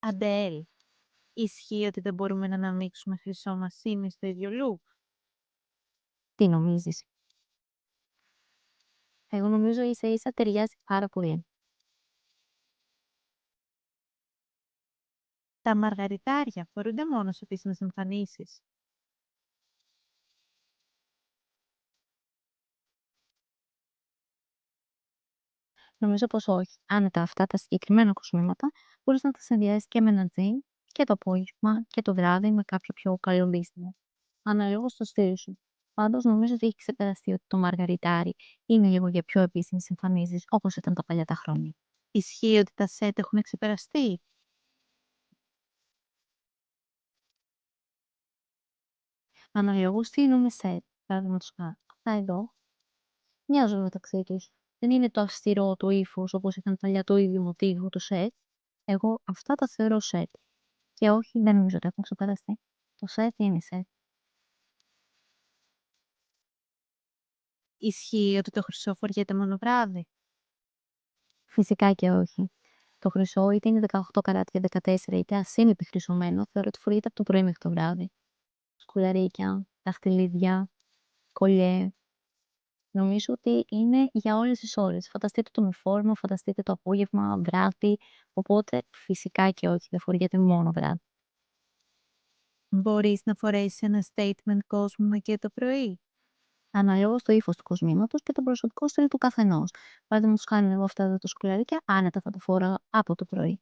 Αντέλ, ισχύει ότι δεν μπορούμε να αναμίξουμε χρυσό μασίνι στο ίδιο look? Τι νομίζεις? Εγώ νομίζω ίσα-ίσα ταιριάζει πάρα πολύ. Τα μαργαριτάρια φορούνται μόνο σε επίσημες εμφανίσεις. Νομίζω πως όχι. Άνετα αυτά τα συγκεκριμένα κοσμήματα μπορείς να τα συνδυάσεις και με ένα τζιν και το απόγευμα και το βράδυ με κάποιο πιο καλοντήσιμο. Αναλόγως στο στυλ σου. Πάντως νομίζω ότι έχει ξεπεραστεί ότι το μαργαριτάρι είναι λίγο για πιο επίσημες εμφανίσεις όπως ήταν τα παλιά τα χρόνια. Ισχύει ότι τα σετ έχουν ξεπεραστεί? Αναλόγως τι εννοούμε σετ. Παραδείγματος χάρη. Αυτά εδώ μοιάζουν μεταξύ τους. Δεν είναι το αυστηρό το ύφος όπως ήταν παλιά το ίδιο μοτίβο το σετ. Εγώ αυτά τα θεωρώ σετ. Και όχι, δεν νομίζω ότι έχουν ξεπεραστεί. Το σετ είναι σετ. Ισχύει ότι το χρυσό φοριέται μόνο βράδυ? Φυσικά και όχι. Το χρυσό, είτε είναι 18 καράτια, 14, είτε ασήμι χρυσωμένο, θεωρώ ότι φορείται από το πρωί μέχρι το βράδυ. Σκουλαρίκια, δαχτυλίδια, κολιέ. Νομίζω ότι είναι για όλες τις ώρες. Φανταστείτε το με φόρμα, φανταστείτε το απόγευμα, βράδυ. Οπότε φυσικά και όχι, δεν φοριέται μόνο βράδυ. Μπορείς να φορέσεις ένα statement κόσμημα και το πρωί? Αναλόγως το ύφος του κοσμήματος και το προσωπικό στυλ του καθενός. Παραδείγματος χάρη, εγώ αυτά εδώ τα σκουλαρίκια άνετα θα τα φόραγα από το πρωί.